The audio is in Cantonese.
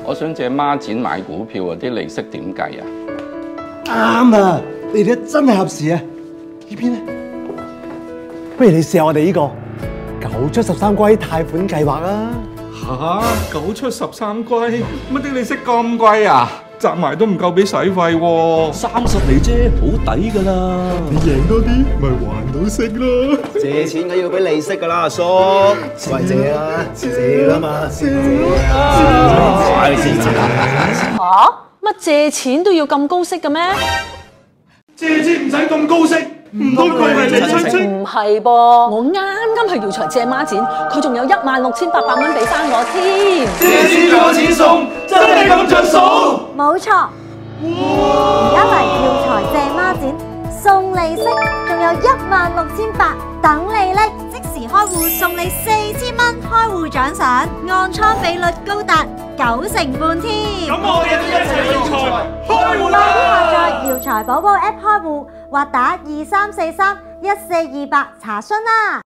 我想借孖展買股票啊，啲利息點計啊？啱啊！你哋真係合時啊！呢邊咧，不如你試下我哋呢個9出13歸貸款計劃啊！嚇，9出13歸，乜啲利息咁貴啊？集埋都唔夠俾使費喎，30厘啫，好抵噶啦！你贏多啲，咪還到息咯！借錢梗要俾利息噶啦，阿叔，喂借啦，借啦嘛，借嚇？乜借錢都要咁高息嘅咩？借錢唔使咁高息，唔通佢係你親戚？唔係噃，我啱去耀才借孖展，佢仲有16,800蚊俾翻我添。借錢仲有錢送，真係咁着數？冇錯，而家嚟耀才借孖展，送利息，仲有16,800等你拎，即時開戶送你4000蚊開戶獎賞，按倉比率高達90%半添。咁我哋都一齊耀才開戶啦！在耀才寶寶 App 開戶，或打23431428查詢啦。